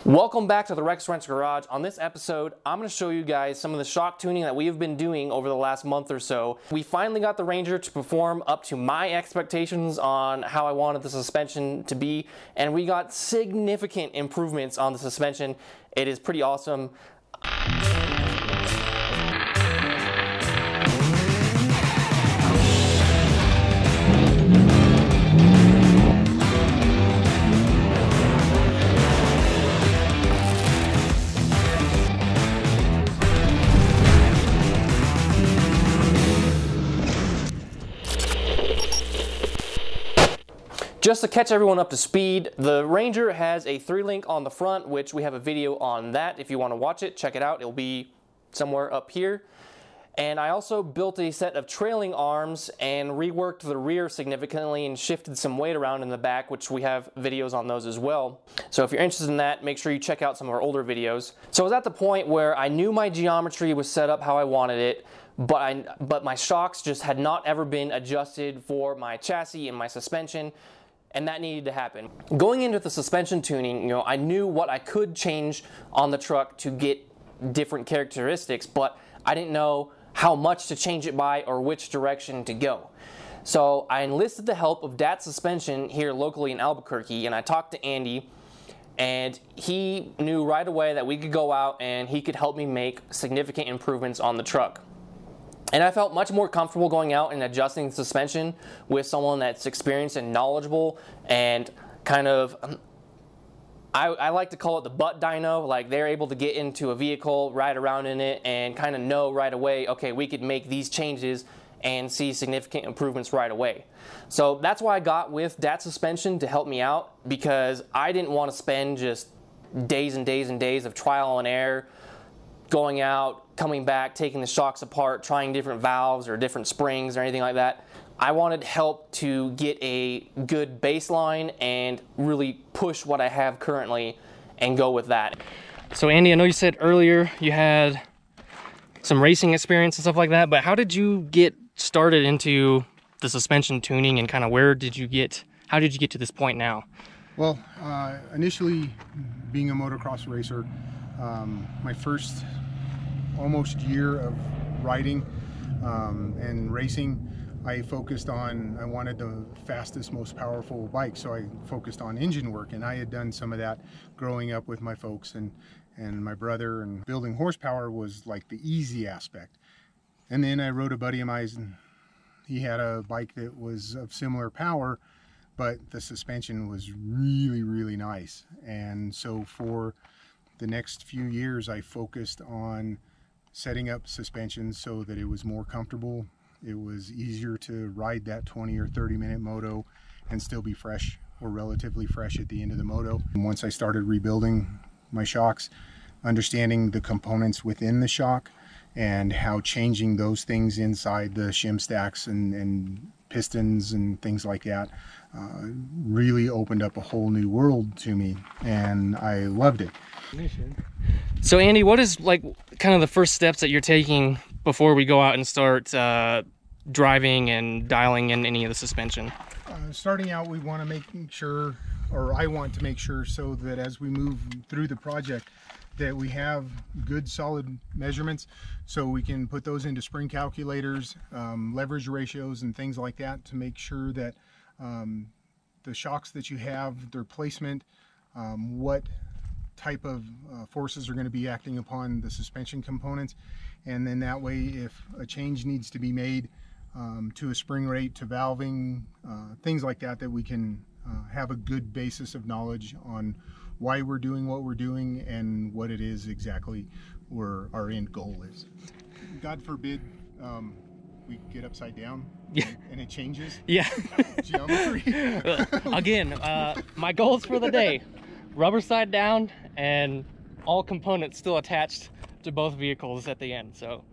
Welcome back to the RecklessWrenchGarage. On this episode, I'm going to show you guys some of the shock tuning that we have been doing over the last month or so. We finally got the Ranger to perform up to my expectations on how I wanted the suspension to be, and we got significant improvements on the suspension. It is pretty awesome. Just to catch everyone up to speed, the Ranger has a 3-link on the front, which we have a video on that. If you want to watch it, check it out. It'll be somewhere up here. And I also built a set of trailing arms and reworked the rear significantly and shifted some weight around in the back, which we have videos on those as well. So if you're interested in that, make sure you check out some of our older videos. So I was at the point where I knew my geometry was set up how I wanted it, but my shocks just had not ever been adjusted for my chassis and my suspension. And that needed to happen. Going into the suspension tuning, I knew what I could change on the truck to get different characteristics, but I didn't know how much to change it by or which direction to go. So I enlisted the help of Dat Suspension here locally in Albuquerque, and I talked to Andy, and he knew right away that we could go out and he could help me make significant improvements on the truck. And I felt much more comfortable going out and adjusting the suspension with someone that's experienced and knowledgeable and kind of, I like to call it the butt dyno. Like, they're able to get into a vehicle, ride around in it, and kind of know right away, okay, we could make these changes and see significant improvements right away. So that's why I got with Dat Suspension to help me out, because I didn't want to spend just days and days and days of trial and error, going out, coming back, taking the shocks apart, trying different valves or different springs or anything like that. I wanted help to get a good baseline and really push what I have currently and go with that. So Andy, I know you said earlier you had some racing experience and stuff like that, but how did you get started into the suspension tuning, and kind of how did you get to this point now? Well, initially being a motocross racer, my first almost year of riding and racing, I focused on, I wanted the fastest, most powerful bike, so I focused on engine work, and I had done some of that growing up with my folks and my brother, and building horsepower was like the easy aspect. And then I rode a buddy of mine, and he had a bike that was of similar power, but the suspension was really, really nice. And so for the next few years, I focused on setting up suspensions so that it was more comfortable. It was easier to ride that 20 or 30 minute moto and still be fresh, or relatively fresh, at the end of the moto. And once I started rebuilding my shocks, understanding the components within the shock and how changing those things inside the shim stacks and pistons and things like that really opened up a whole new world to me, and I loved it. So Andy, what is like kind of the first steps that you're taking before we go out and start driving and dialing in any of the suspension? Starting out, we want to make sure, or I want to make sure, so that as we move through the project, that we have good solid measurements, so we can put those into spring calculators, leverage ratios and things like that, to make sure that the shocks that you have, their placement, what type of forces are going to be acting upon the suspension components, and then that way, if a change needs to be made to a spring rate, to valving, things like that, that we can have a good basis of knowledge on why we're doing what we're doing and what it is exactly where our end goal is. God forbid we get upside down, yeah, and it changes, yeah, geometry. Again, my goals for the day: rubber side down and all components still attached to both vehicles at the end. So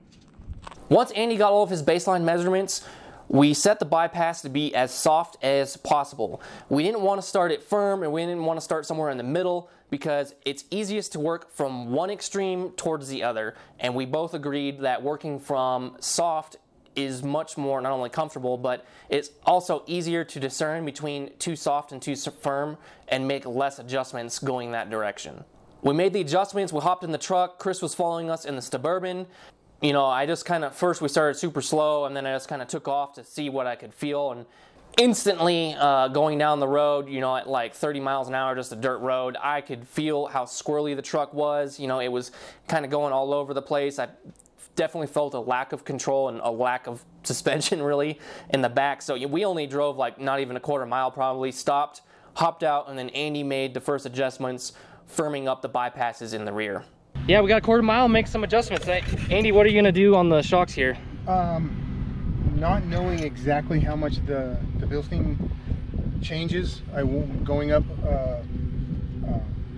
once Andy got all of his baseline measurements, we set the bypass to be as soft as possible. We didn't want to start it firm, and we didn't want to start somewhere in the middle, because it's easiest to work from one extreme towards the other, and we both agreed that working from soft is much more not only comfortable, but it's also easier to discern between too soft and too firm and make less adjustments going that direction. We made the adjustments, we hopped in the truck, Chris was following us in the Suburban. You know, I just kind of, first we started super slow, and then I just kind of took off to see what I could feel, and instantly going down the road, you know, at like 30 miles an hour, just a dirt road, I could feel how squirrely the truck was. You know, it was kind of going all over the place. I definitely felt a lack of control and a lack of suspension really in the back. So we only drove like not even a quarter mile probably, stopped, hopped out, and then Andy made the first adjustments, firming up the bypasses in the rear. Yeah, we got a quarter mile, make some adjustments. Andy, what are you gonna do on the shocks here? Not knowing exactly how much the Bilstein changes, going up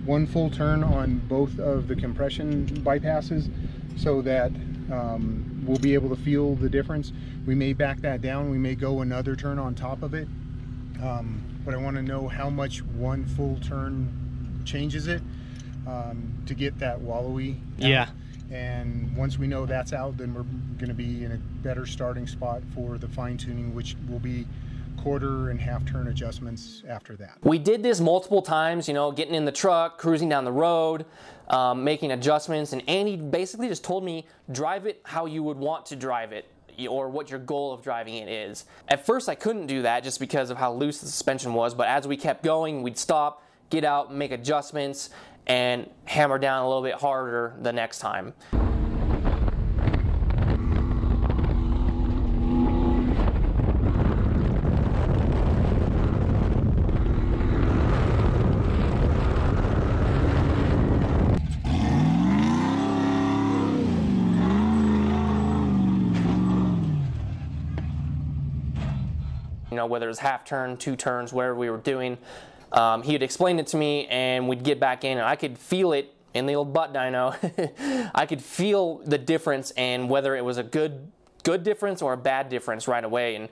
one full turn on both of the compression bypasses, so that we'll be able to feel the difference. We may back that down, we may go another turn on top of it, but I want to know how much one full turn changes it, to get that wallowy out. Yeah. And once we know that's out, then we're going to be in a better starting spot for the fine tuning, which will be quarter and half turn adjustments after that. We did this multiple times, you know, getting in the truck, cruising down the road, making adjustments, and Andy basically just told me, drive it how you would want to drive it, or what your goal of driving it is. At first I couldn't do that just because of how loose the suspension was, but as we kept going, we'd stop, get out, make adjustments, and hammer down a little bit harder the next time. You know, whether it's half turn, 2 turns, whatever we were doing, he would explain it to me, and we'd get back in, and I could feel it in the old butt dyno. I could feel the difference, and whether it was a good difference or a bad difference right away. And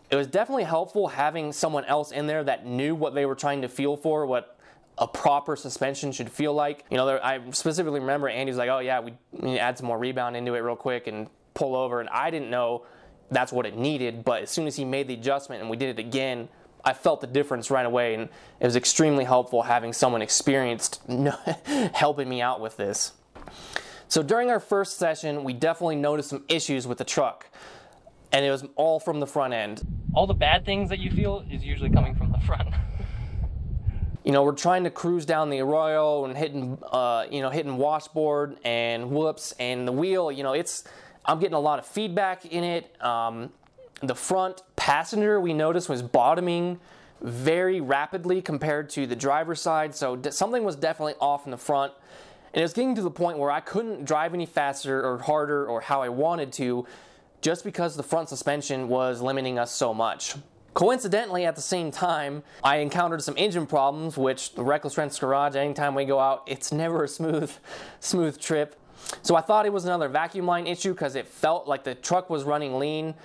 it was definitely helpful having someone else in there that knew what they were trying to feel for, what a proper suspension should feel like. You know, I specifically remember Andy was like, oh yeah, we need to add some more rebound into it real quick and pull over, and I didn't know that's what it needed, but as soon as he made the adjustment and we did it again, I felt the difference right away, and it was extremely helpful having someone experienced helping me out with this. So during our first session, we definitely noticed some issues with the truck, and it was all from the front end. All the bad things that you feel is usually coming from the front. You know, we're trying to cruise down the Arroyo and hitting washboard and whoops, and the wheel, you know, I'm getting a lot of feedback in it. The front passenger, we noticed, was bottoming very rapidly compared to the driver's side, so something was definitely off in the front. And it was getting to the point where I couldn't drive any faster or harder or how I wanted to, just because the front suspension was limiting us so much. Coincidentally, at the same time, I encountered some engine problems, which the Reckless Wrench Garage, anytime we go out, it's never a smooth trip. So I thought it was another vacuum line issue because it felt like the truck was running lean,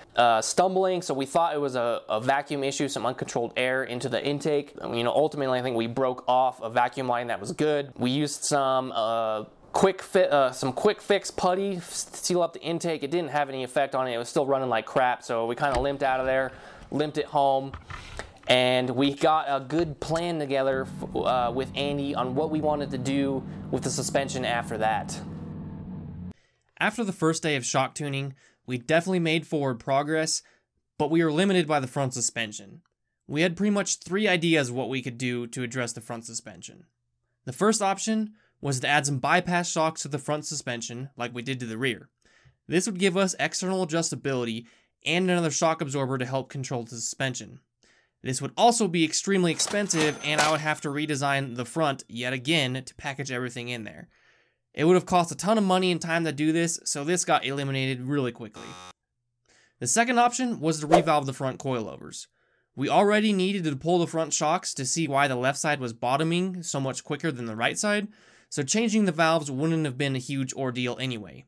stumbling, so we thought it was a vacuum issue, some uncontrolled air into the intake. You know, ultimately I think we broke off a vacuum line that was good. We used some quick fix putty to seal up the intake. It didn't have any effect on it. It was still running like crap, so we kind of limped out of there, limped it home. And we got a good plan together with Andy on what we wanted to do with the suspension after that. After the first day of shock tuning, we definitely made forward progress, but we were limited by the front suspension. We had pretty much 3 ideas of what we could do to address the front suspension. The first option was to add some bypass shocks to the front suspension, like we did to the rear. This would give us external adjustability and another shock absorber to help control the suspension. This would also be extremely expensive, and I would have to redesign the front yet again to package everything in there. It would have cost a ton of money and time to do this, so this got eliminated really quickly. The second option was to revalve the front coilovers. We already needed to pull the front shocks to see why the left side was bottoming so much quicker than the right side, so changing the valves wouldn't have been a huge ordeal anyway.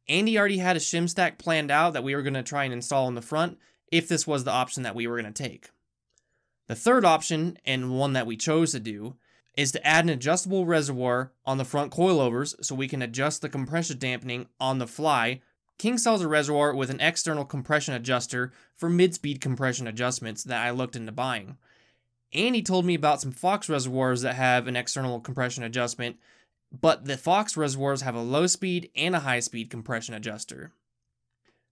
Andy already had a shim stack planned out that we were going to try and install in the front if this was the option that we were going to take. The third option, and one that we chose to do, is to add an adjustable reservoir on the front coilovers so we can adjust the compression dampening on the fly. King sells a reservoir with an external compression adjuster for mid-speed compression adjustments that I looked into buying. Andy told me about some Fox Reservoirs that have an external compression adjustment, but the Fox Reservoirs have a low speed and a high speed compression adjuster.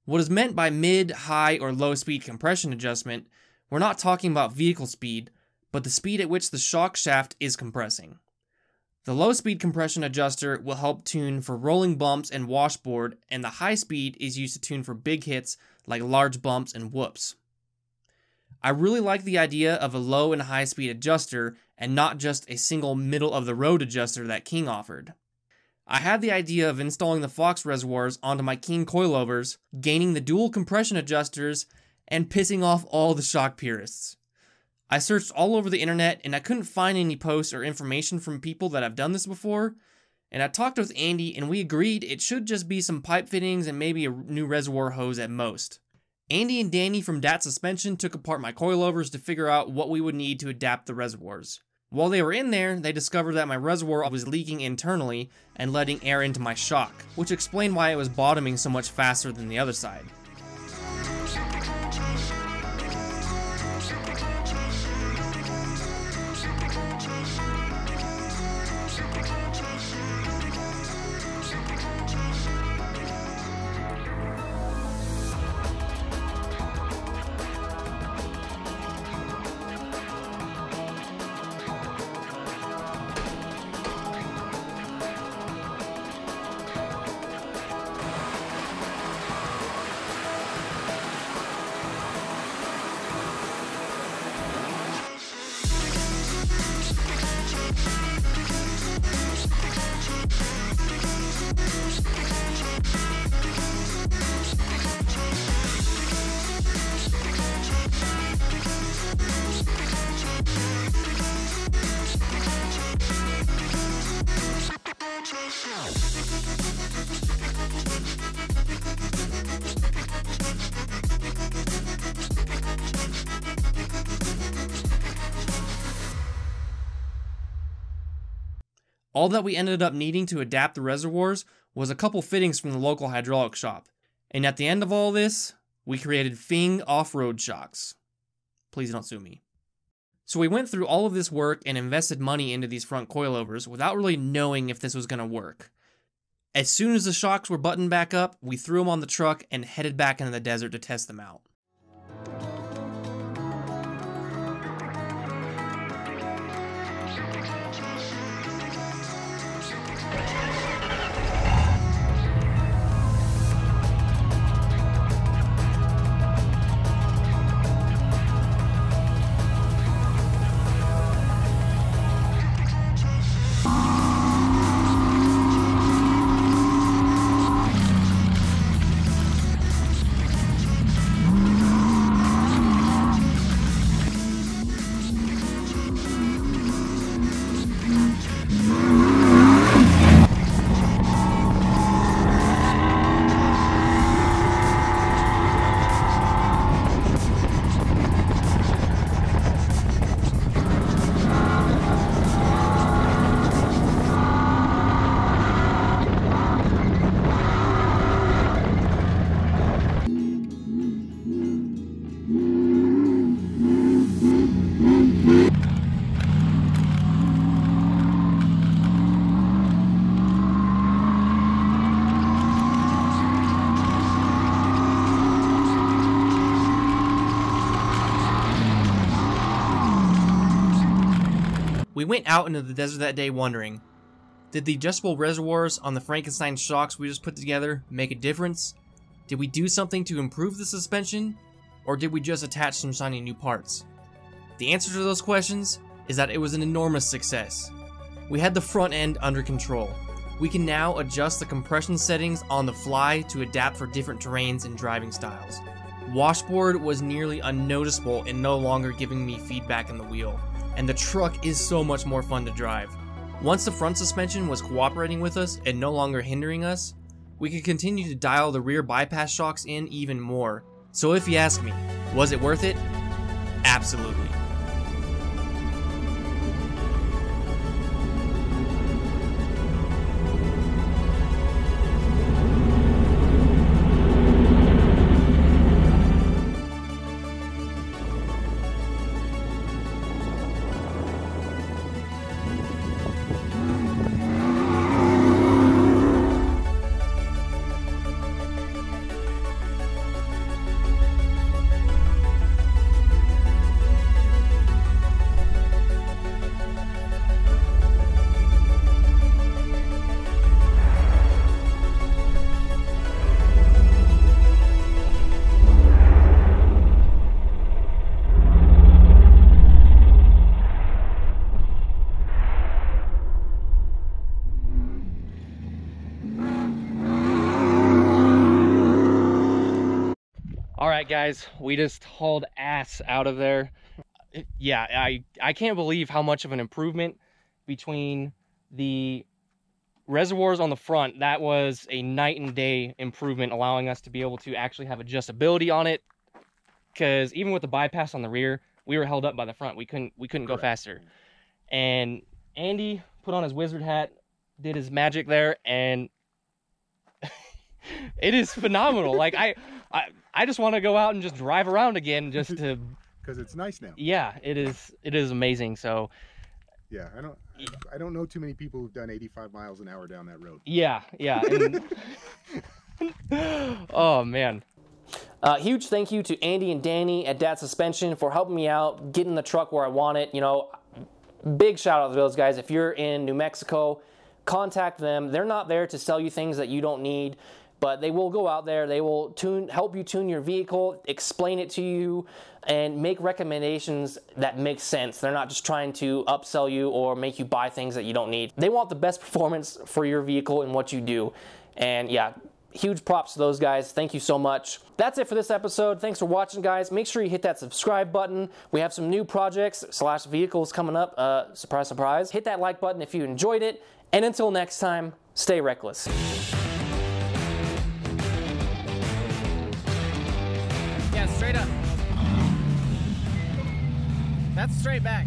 What is meant by mid, high, or low speed compression adjustment, we're not talking about vehicle speed, but the speed at which the shock shaft is compressing. The low speed compression adjuster will help tune for rolling bumps and washboard, and the high speed is used to tune for big hits like large bumps and whoops. I really like the idea of a low and high speed adjuster and not just a single middle of the road adjuster that King offered. I had the idea of installing the Fox Reservoirs onto my King Coilovers, gaining the dual compression adjusters, and pissing off all the shock purists. I searched all over the internet and I couldn't find any posts or information from people that have done this before, and I talked with Andy and we agreed it should just be some pipe fittings and maybe a new reservoir hose at most. Andy and Danny from Dat Suspension took apart my coilovers to figure out what we would need to adapt the reservoirs. While they were in there, they discovered that my reservoir was leaking internally and letting air into my shock, which explained why it was bottoming so much faster than the other side. All that we ended up needing to adapt the reservoirs was a couple fittings from the local hydraulic shop. And at the end of all this, we created Fing off-road shocks. Please don't sue me. So we went through all of this work and invested money into these front coilovers without really knowing if this was going to work. As soon as the shocks were buttoned back up, we threw them on the truck and headed back into the desert to test them out. We went out into the desert that day wondering, did the adjustable reservoirs on the Frankenstein shocks we just put together make a difference? Did we do something to improve the suspension? Or did we just attach some shiny new parts? The answer to those questions is that it was an enormous success. We had the front end under control. We can now adjust the compression settings on the fly to adapt for different terrains and driving styles. Washboard was nearly unnoticeable and no longer giving me feedback in the wheel, and the truck is so much more fun to drive. Once the front suspension was cooperating with us and no longer hindering us, we could continue to dial the rear bypass shocks in even more. So if you ask me, was it worth it? Absolutely. guys, we just hauled ass out of there. Yeah, I can't believe how much of an improvement between the reservoirs on the front. That was a night and day improvement, allowing us to be able to actually have adjustability on it, because even with the bypass on the rear, we were held up by the front. We couldn't go faster. And Andy put on his wizard hat, did his magic there, and it is phenomenal. Like I just want to go out and just drive around again, just to, because it's nice now. Yeah, it is amazing. So yeah, I don't know too many people who've done 85 miles an hour down that road. Yeah. And, oh man. Huge thank you to Andy and Danny at Dat Suspension for helping me out, getting the truck where I want it. You know, big shout out to those guys. If you're in New Mexico, contact them. They're not there to sell you things that you don't need, but they will go out there. They will help you tune your vehicle, explain it to you, and make recommendations that make sense. They're not just trying to upsell you or make you buy things that you don't need. They want the best performance for your vehicle and what you do. And yeah, huge props to those guys. Thank you so much. That's it for this episode. Thanks for watching, guys. Make sure you hit that subscribe button. We have some new projects / vehicles coming up. Surprise, surprise. Hit that like button if you enjoyed it. And until next time, stay reckless. Yeah, straight up. That's straight back.